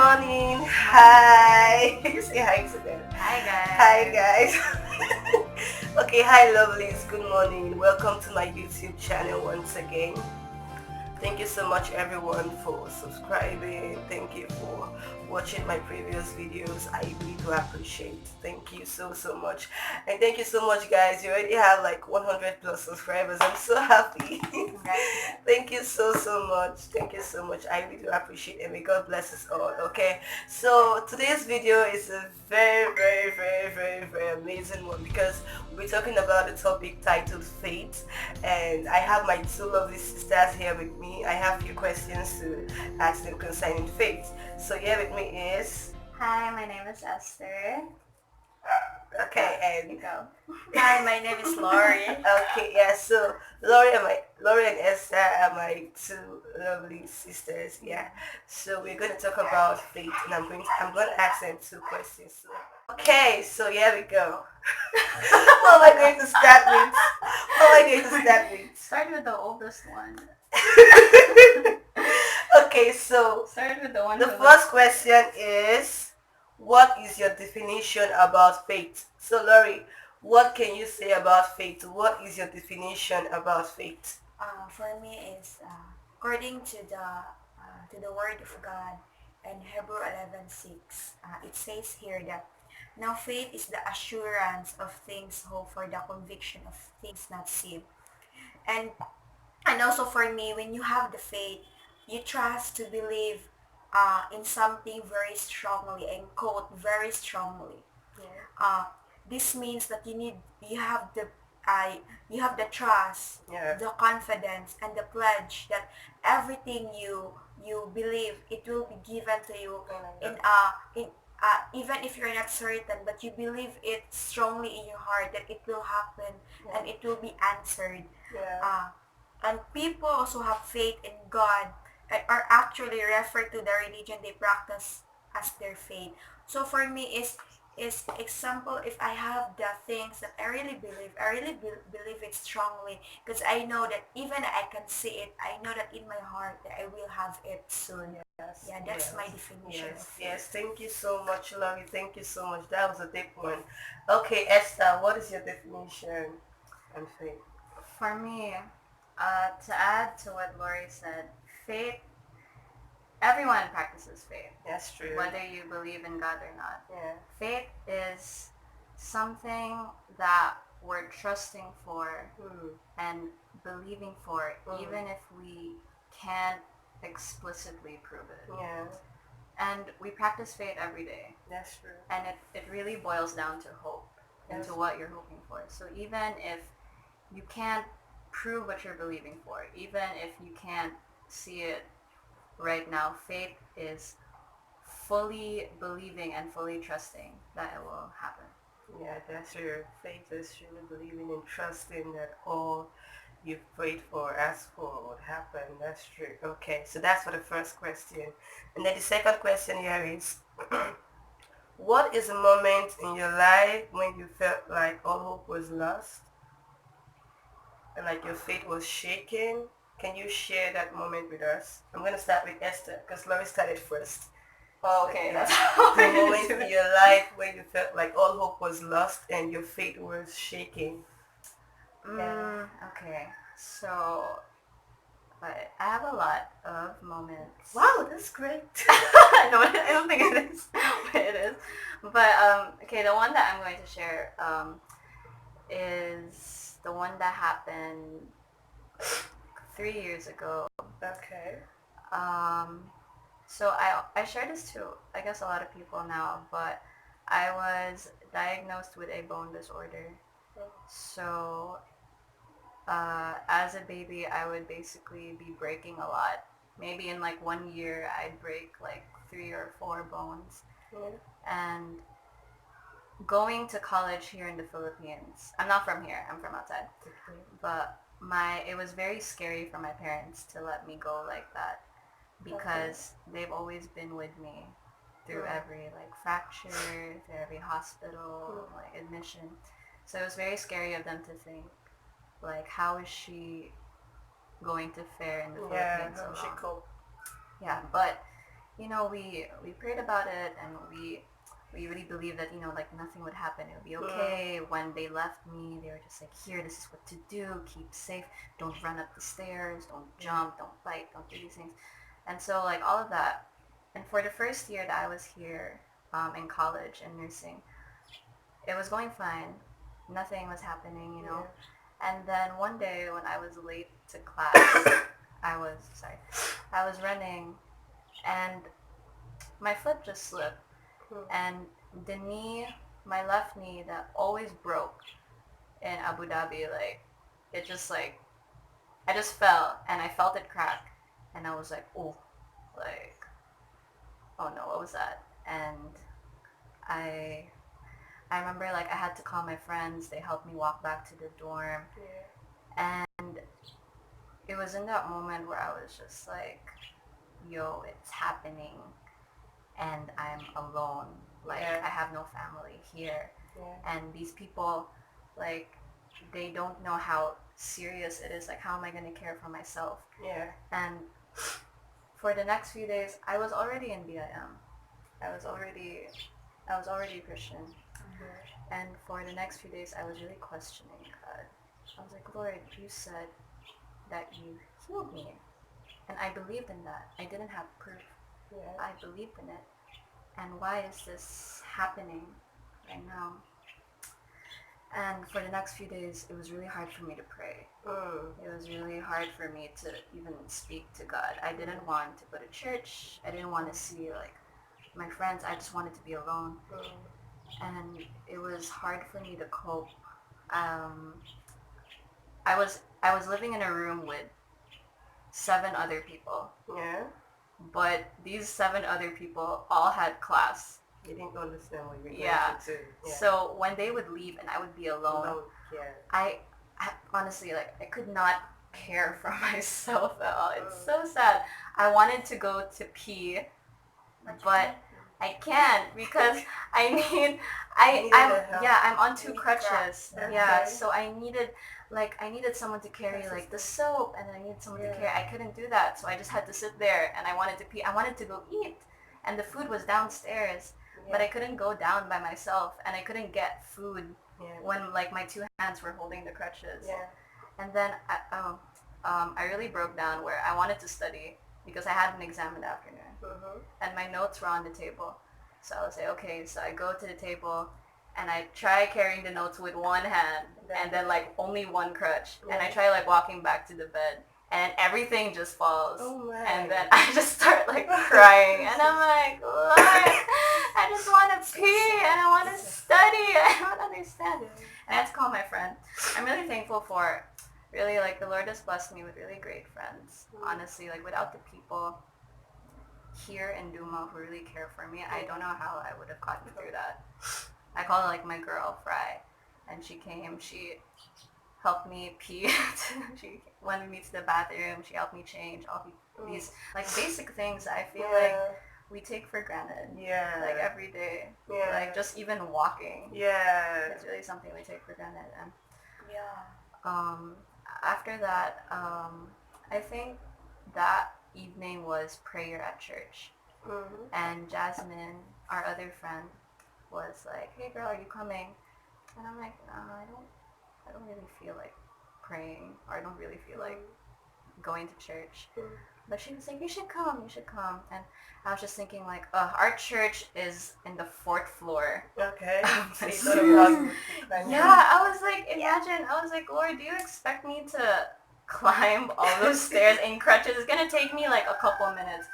morning. Hi. Say hi to them. Hi Hi guys. guys. Okay, hi lovelies. Good morning. Welcome to my YouTube channel once again. Thank you so much everyone for subscribing. Thank you for watching my previous videos. I really do appreciate. Thank you so much. And thank you so much guys. You already have like 100 plus subscribers. I'm so happy. Congratulations. Thank you so much. Thank you so much. I really do appreciate it. May God bless us all. Okay. So today's video is a very amazing one because we're talking about the topic titled Fate, and I have my two lovely sisters here with me. I have a few questions to ask them concerning fate. So here with me is Hi, my name is Esther. okay and Go. Hi, my name is Lori. okay, yeah, so Lori and Esther are my two lovely sisters, yeah. So we're gonna talk about fate and I'm gonna ask them two questions. So, okay, so here we go. What am I going to start with? What am I going to start with? Start with the oldest one. Okay, so Start with the one the who first question is, what is your definition about fate? So Lori, what can you say about fate? What is your definition about fate? For me is according to the word of God in Hebrew 11:6. It says here that now faith is the assurance of things hoped for, the conviction of things not seen. And and also for me, when you have the faith, you trust to believe in something very strongly and quote very strongly. Yeah. uh, this means that you have the uh, you have the trust, Yeah. the confidence, and the pledge that everything you believe it will be given to you in even if you're not certain, but you believe it strongly in your heart that it will happen, Yeah. and it will be answered. Yeah. And people also have faith in God and are actually referred to the religion they practice as their faith. So for me is example, if I have the things that I really believe it strongly, because I know that even I can see it, I know that in my heart that I will have it soon. Yes. Yeah, that's Yes. my definition of Yes. faith. Yes. Thank you so much, Lori. Thank you so much. That was a deep one. Okay, Esther, what is your definition on faith? For me, to add to what Lori said, faith, everyone practices faith, That's true. whether you believe in God or not. Yeah. Faith is something that we're trusting for and believing for, even if we can't explicitly prove it. Yeah. And we practice faith every day. That's true. And it really boils down to hope and to what you're hoping for. So even if you can't prove what you're believing for, even if you can't see it right now, faith is fully believing and fully trusting that it will happen. Yeah, that's true. Faith is really believing and trusting that all you've prayed for, asked for would happen. That's true. Okay, so that's for the first question. And then the second question here is, what is a moment in your life when you felt like all hope was lost and like your faith was shaken? Can you share that moment with us? I'm going to start with Esther because Laurie started first. Oh, okay, Yeah. that's how The we're gonna moment do in it. your life when you felt like all hope was lost and your faith was shaking. Okay, so I have a lot of moments. Wow, that's great. No, I don't think it is, but it is. But okay, the one that I'm going to share is the one that happened 3 years ago. Okay. So I share this to, I guess, a lot of people now, but I was diagnosed with a bone disorder. So as a baby, I would basically be breaking a lot. Maybe in like 1 year, I'd break like 3 or 4 bones. And going to college here in the Philippines, I'm not from here, I'm from outside. But it was very scary for my parents to let me go like that, because they've always been with me through every like fracture, through every hospital like admission. So it was very scary of them to think like, how is she going to fare in the Yeah, Philippines how so she long? cope. Yeah, but we prayed about it, and we really believed that like nothing would happen. It would be okay. When they left me, they were just like, here, this is what to do. Keep safe. Don't run up the stairs. Don't jump. Don't bite. Don't do these things. And so like all of that. And for the first year that I was here in college and nursing, it was going fine. Nothing was happening. And then one day when I was late to class, I was running, and my foot just slipped, and the knee, my left knee that always broke in Abu Dhabi, like it just like I just fell and I felt it crack, and I was like, oh, like, oh no, what was that? And I I remember like I had to call my friends. They helped me walk back to the dorm, and it was in that moment where I was just like, yo, it's happening, and I'm alone. Like I have no family here, and these people, like, they don't know how serious it is. Like, how am I gonna care for myself? And for the next few days, I was already in BIM. I was already I was already a Christian, and for the next few days, I was really questioning God. I was like, Lord, you said that you healed me, and I believed in that. I didn't have proof. I believed in it. And why is this happening right now? And for the next few days, it was really hard for me to pray. It was really hard for me to even speak to God. I didn't want to go to church. I didn't want to see like my friends. I just wanted to be alone. And it was hard for me to cope. Um, I was living in a room with 7 other people. But these 7 other people all had class. You didn't understand what you were Yeah. going to. So when they would leave and I would be alone, I honestly, like, I could not care for myself at all. It's so sad. I wanted to go to pee, but I can't because I need I'm on 2 crutches. Yeah, so I needed someone to carry like the soap, and I needed someone to carry. I couldn't do that, so I just had to sit there, and I wanted to pee. I wanted to go eat, and the food was downstairs, but I couldn't go down by myself, and I couldn't get food when like my 2 hands were holding the crutches. And then I really broke down where I wanted to study because I had an exam in the afternoon, and my notes were on the table. So I was like, okay, so I go to the table, and I try carrying the notes with one hand, and then like only one crutch, and I try like walking back to the bed, and everything just falls, and then I just start like crying, and I'm like, Lord, I just want to pee, and I want to study, I don't understand. And I had to call my friend. I'm really thankful for, really, like, the Lord has blessed me with really great friends. Honestly, like, without the people here in Duma who really care for me, I don't know how I would have gotten through that. I called like my girl Fry, and she came. She helped me pee. She wanted me to the bathroom. She helped me change all these like basic things that I feel like we take for granted. Like every day. Like just even walking. It's really something we take for granted. And after that, I think that evening was prayer at church, and Jasmine, our other friend, was like, "Hey, girl, are you coming?" And I'm like, "No, I don't really feel like praying, or I don't really feel like going to church." But she was like, "You should come, you should come." And I was just thinking like, our church is in the 4th floor. Okay. Yeah, I was like, imagine, I was like, Lord, do you expect me to climb all those stairs in crutches? It's gonna take me like a couple minutes.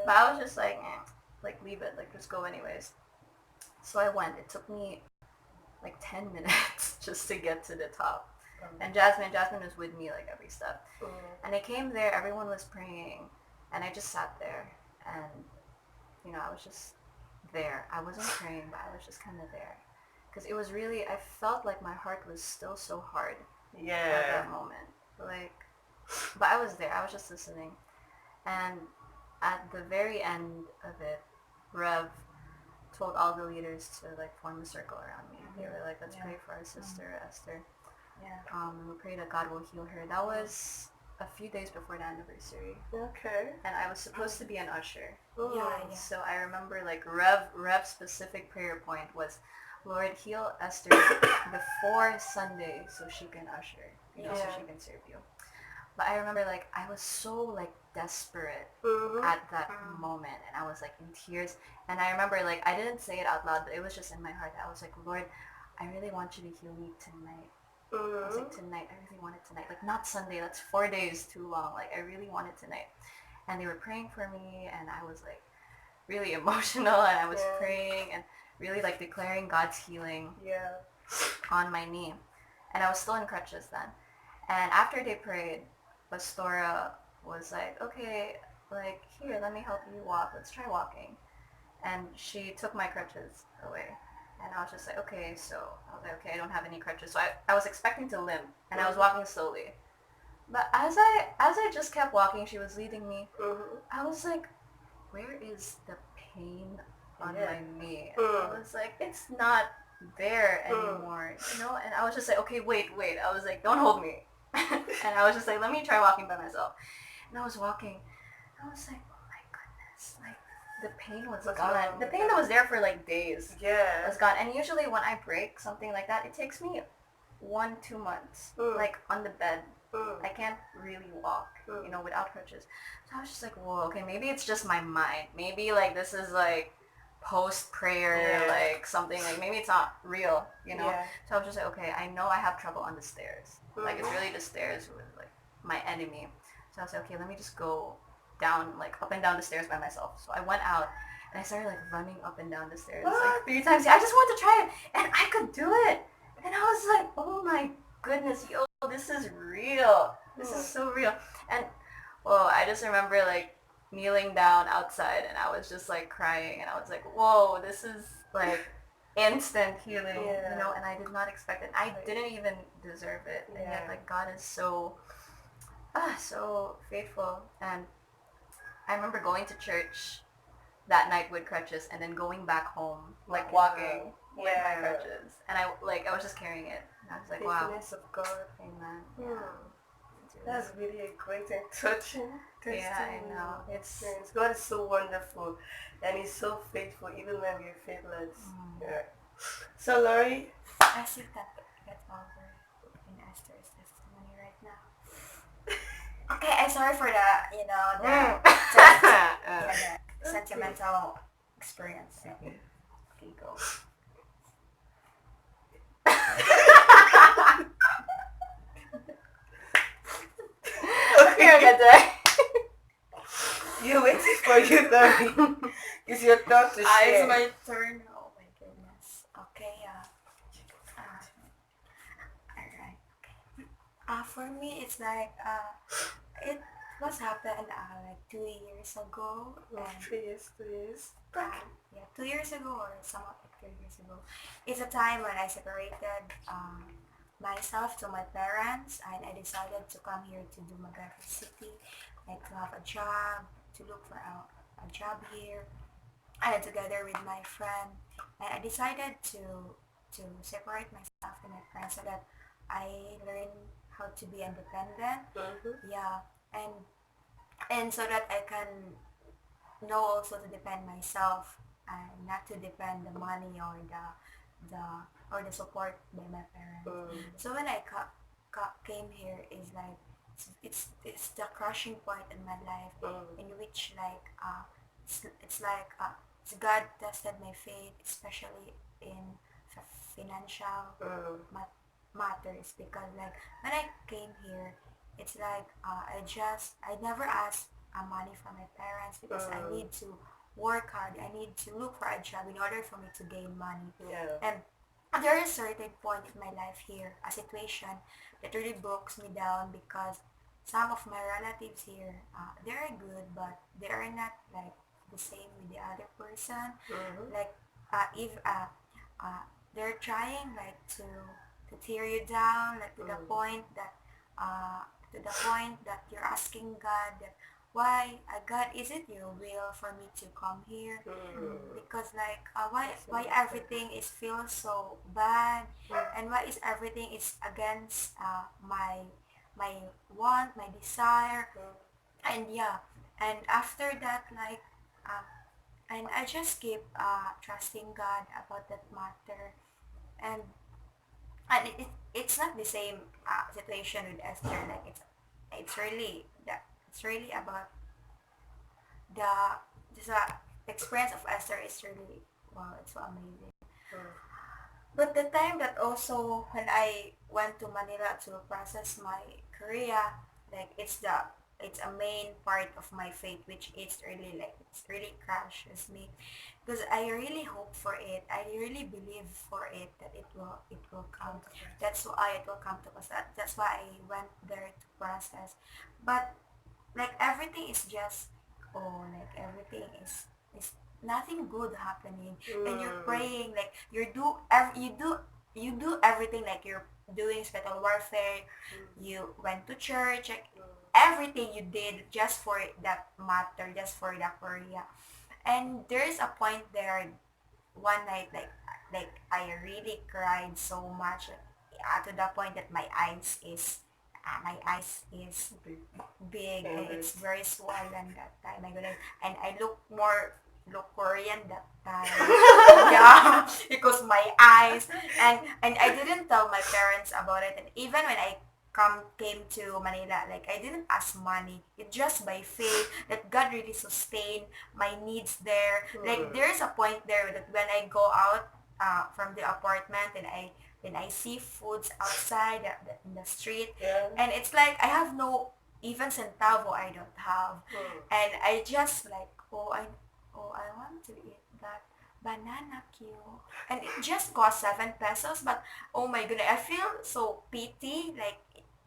But I was just like, like leave it, like just go anyways. So I went. It took me like 10 minutes just to get to the top. And Jasmine was with me like every step. And I came there, everyone was praying, and I just sat there, and I was just there. I wasn't praying, but I was just kind of there. Because it was really, I felt like my heart was still so hard at that moment. Like, but I was there. I was just listening. And at the very end of it, Rev told all the leaders to like form a circle around me. They were like, let's pray for our sister Esther. And we pray that God will heal her. That was a few days before the anniversary, Okay. and I was supposed to be an usher. Yeah, Mm. yeah. So I remember like Rev specific prayer point was, Lord, heal Esther before Sunday so she can usher, so Yeah. she can serve you. But I remember like I was so like desperate Mm-hmm. at that moment, and I was like in tears. And I remember like I didn't say it out loud, but it was just in my heart. I was like, Lord, I really want you to heal me tonight. I was like, Mm-hmm. tonight, I really want it tonight. Like, not Sunday, that's 4 days too long. Like, I really want it tonight. And they were praying for me, and I was like really emotional, and I was Yeah. praying and really like declaring God's healing Yeah. on my knee. And I was still in crutches then. And after they prayed, Pastora was like, okay, like, here, let me help you walk. Let's try walking. And she took my crutches away. And I was just like, okay, so I was like, okay, I don't have any crutches. So I was expecting to limp, and I was walking slowly. But as I just kept walking, she was leading me. Mm-hmm. I was like, where is the pain on Yeah. my knee? Mm. I was like, it's not there Mm. anymore, And I was just like, okay, wait. I was like, don't hold me. And I was just like, let me try walking by myself. And I was walking. I was like, oh my goodness, like the pain was Was gone. gone, The pain yeah. that was there for like days Yeah. was gone. And usually when I break something like that, it takes me 1-2 months, Mm. like on the bed. Mm. I can't really walk, Mm. without crutches. So I was just like, whoa, okay, maybe it's just my mind. Maybe like this is like post prayer, Yeah. like something like maybe it's not real. Yeah. So I was just like, okay, I know I have trouble on the stairs. Like it's Mhm. really the stairs with like my enemy. So I was like, okay, let me just go down, like up and down the stairs by myself. So I went out and I started like running up and down the stairs like What? 3 times. I just wanted to try it, and I could do it. And I was like, oh my goodness, yo, this is real. This is so real. And well, I just remember like kneeling down outside, and I was just like crying, and I was like, whoa, this is like instant healing, Yeah. and I did not expect it. I didn't even deserve it. And yet Yeah. like God is so faithful. And I remember going to church that night with crutches, and then going back home like walking with my Yeah. crutches, and I was just carrying it, and I was like, wow, Faithfulness of God. amen. Hmm. It's really- That's really a great and touching testimony. Yeah, I know. It's Experience. God is so wonderful, and He's so faithful, even when we're faithless. Yeah. So, Laurie. I see that get over in Esther's testimony right now. Okay, I'm sorry for the, the sentimental experience. Okay, go. Okay, okay. You're waiting for you, Laurie. It's your turn to share. It's my turn. Oh my goodness. Okay, alright. Okay. For me, it's like, it was happened like 2 years ago, Oh, and 3 years, 2 years. yeah, 2 years ago or somewhat like 3 years ago. It's a time when I separated myself to my parents, and I decided to come here to Dumaguete City, like to have a job, to look for a job here, and together with my friend, and I decided to separate myself from my friends so that I learn how to be independent. Mm-hmm. Yeah, and so that I can know also to depend myself and not to depend the money or the or the support by my parents. So when I came here is like it's the crushing point in my life, in which like it's like God tested my faith, especially in financial matters, because like when I came here, it's like I never asked money from my parents because I need to work hard. I need to look for a job in order for me to gain money. Yeah. And there is a certain point in my life here, a situation that really breaks me down, because some of my relatives here, they are good, but they are not like the same with the other person. Like if they're trying like to tear you down, like uh, to the point that you're asking God that why, God, is it your will for me to come here? Because like why everything is feels so bad, and why is everything is against my my want, my desire, and yeah, and after that, like, uh, and I just keep trusting God about that matter, and it's not the same situation with Esther. Like it's really that it's really about the the experience of Esther is really wow. It's so amazing. But the time that also when I went to Manila to process my Korea, like it's a main part of my faith, which is really like it's really crushes me, because I really hope for it. I really believe for it that it will come. That's why it will come to pass. That's why I went there to process. But like everything is just like everything is nothing good happening, and you're praying like you do everything, like you're doing spiritual warfare, you went to church, like everything you did just for that matter, just for the Korea. And there's a point there one night, like I really cried so much, to the point that my eyes is big, and it's very swollen that time. My goodness. And I look Korean that time. Yeah, because my eyes, and I didn't tell my parents about it. And even when I came to Manila, like I didn't ask money. It just by faith that God really sustained my needs there. Like there's a point there that when I go out from the apartment, and I see foods outside in the street, and it's like I have no even centavo I don't have, and I just like I want to eat that banana Q, and it just cost 7 pesos, but oh my goodness, I feel so pity like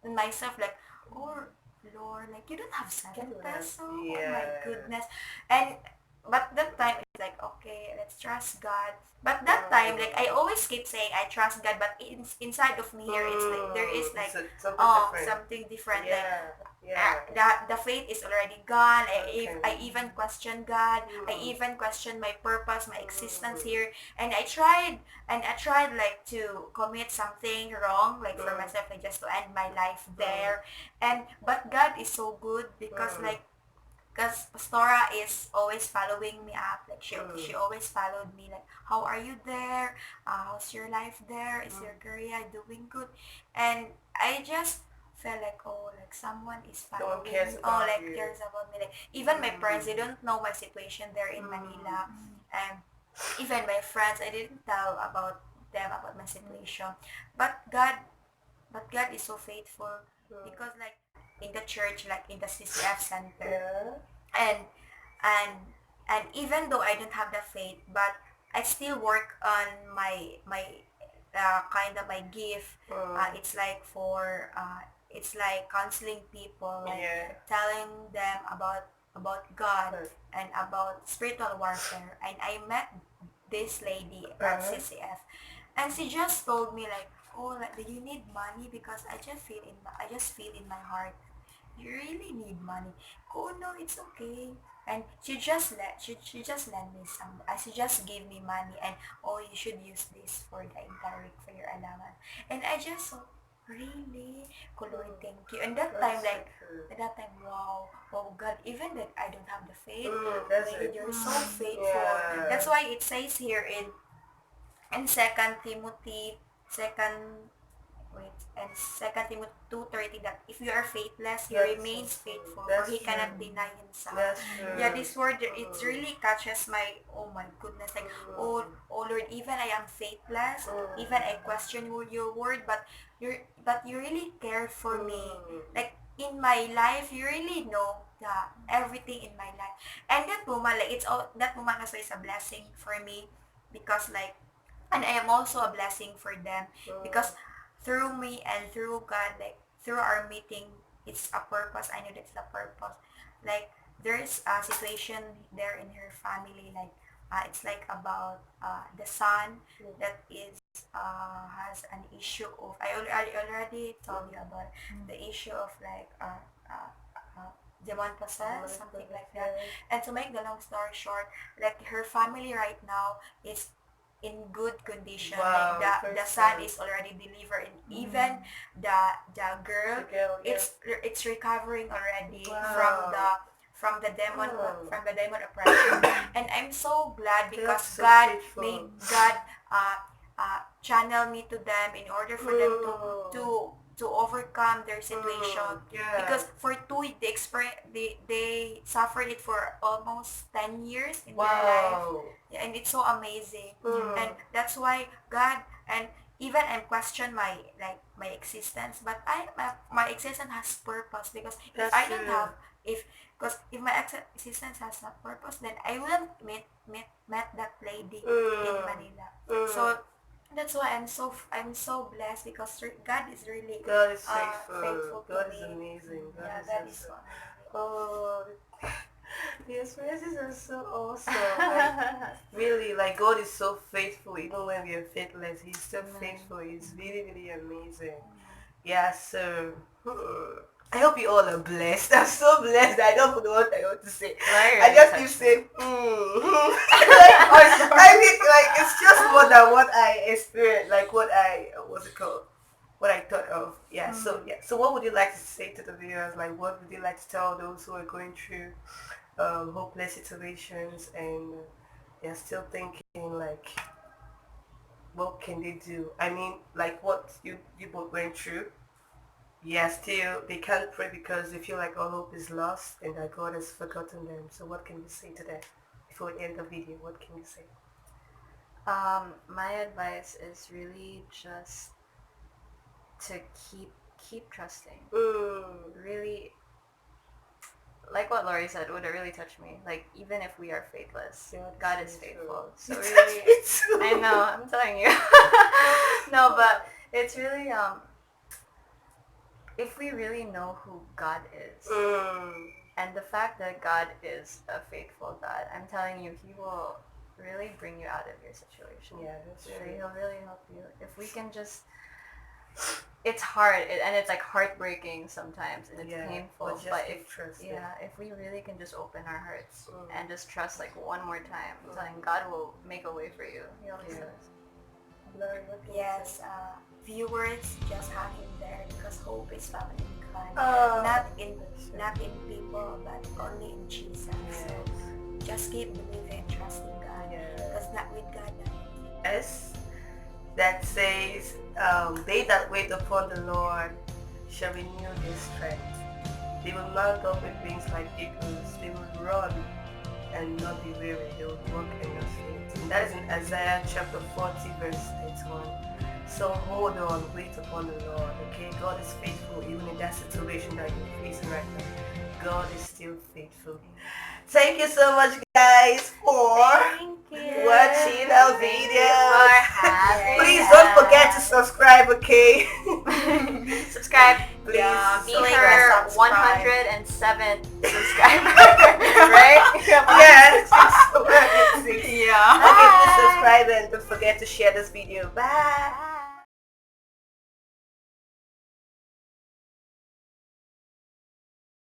in myself, like, oh Lord, like you don't have 7 peso, oh my goodness, and but that time it's like okay, let's trust God. But that time, like I always keep saying I trust God, but inside of me here, it's like there is like something different. Like the faith is already gone. I even question God. I even question my purpose, my existence here. And I tried like to commit something wrong, like for myself, like just to end my life there. And but God is so good because like because Pastora is always following me up. Like she always followed me. Like, how are you there? How's your life there? Is your career doing good? And I just felt like, oh, like someone is following me. Oh, like cares about me. Like even my parents, they don't know my situation there in Manila, and even my friends, I didn't tell about them about my situation. But God is so faithful because like in the church, like in the CCF center, and and and even though I don't have the faith, but I still work on my kind of my gift. It's like for it's like counseling people, like telling them about God and about spiritual warfare. And I met this lady at CCF, and she just told me like, oh, like, do you need money? Because I just feel in my heart you really need money. Oh no, it's okay. And she just lent me some. She just gave me money, and oh, you should use this for the entire week for your allowance. And I just so really, oh Lord, thank you. And that time, like at that time, wow, oh God, even that I don't have the faith, like you're so faithful. That's why it says here in Second Timothy, second wait, and Second Timothy 2:30, that if you are faithless, he remains faithful, for he cannot deny himself. Yeah, this word it really catches my oh my goodness, like oh Lord, even I am faithless, even I question your word, but you really care for me. Like in my life, you really know everything in my life. And that woman, like it's all that woman also is a blessing for me because like and I am also a blessing for them because through me and through God, like through our meeting, it's a purpose. I know that's the purpose. Like there's a situation there in her family, like it's like about the son that is has an issue of. I already told you about the issue of like demon possessed, something like that. And to make the long story short, like her family right now is in good condition. Like Wow, the first son time. is already delivered, and even Mm. the girl, The girl, yeah. it's recovering already Wow. from the demon Oh, oppression. And I'm so glad God's because so God made faithful. God channel me to them in order for them Mm, to overcome their situation. yeah. Because for they suffered it for almost 10 years in their life. Wow. Yeah, and it's so amazing. Yeah. And Mm, that's why God, and even I question my existence, but my existence has purpose. Because if that's I don't true. have if because if my existence has a purpose, then I wouldn't met that lady in Mm, Manila. mm. So that's why I'm so blessed, because God is really God is faithful. faithful to God is me. amazing. God Yeah, is God is awesome. so amazing. Oh, the experiences are so awesome. Like, really, like, God is so faithful. Even when we are faithless, He's still Amen. faithful. He's Amen. really, really amazing. Amen. Yeah, so I hope you all are blessed. I'm so blessed. I don't know what I want to say. Larry I really just keep touched me. saying, like, Oh, I sorry. think like it's just more than what I experienced, like what I what's it called, what I thought of. Yeah. So Mm. yeah. So what would you like to say to the viewers? Like, what would you like to tell those who are going through hopeless situations and they're still thinking like, what can they do? I mean, like what you both went through. Yeah, still they can't pray because they feel like all hope is lost and that God has forgotten them. So what can you say to them before we end the video? What can you say? My advice is really just to keep trusting. Mm, Really, like what Laurie said, would it really touch me? Like, even if we are faithless, God God is is faithful. faithful. You So touch really, me too. I know, I'm telling you. No, but it's really if we really know who God is, Mm, and the fact that God is a faithful God, I'm telling you, He will really bring you out of your situation. yeah, that's Really, true. He'll really help you. If we can just, it's hard and it's like heartbreaking sometimes and it's Yeah, painful. but just But if keep trusting. yeah, if we really can just open our hearts Mm, and just trust like one more time, I'm telling you, God will make a way for you. He always yeah. does. Lauren, what can you Yes, say? viewers, just hang in there, because hope is found in God, Oh, not in that's true. not in people, but only in Jesus. So Yes. just keep believing and trusting God, Yeah. because not with God, nothing. Yes. That says, they that wait upon the Lord shall renew their strength. They will mount up with wings like eagles. They will run and not be weary. They will walk and not faint. And that is in Isaiah chapter 40 verse 31. So hold on, wait upon the Lord, okay? God is faithful even in that situation that you're facing right now. God is still faithful. Thank you so much guys for Thank you. watching our Thank you for videos. having Please Yes. don't forget to us. subscribe, okay? Subscribe. Please Yeah, Be click her the subscribe. 107th subscriber, right? Yes, it's 106. Yeah. Okay, please Bye. subscribe and don't forget to share this video. Bye. Bye.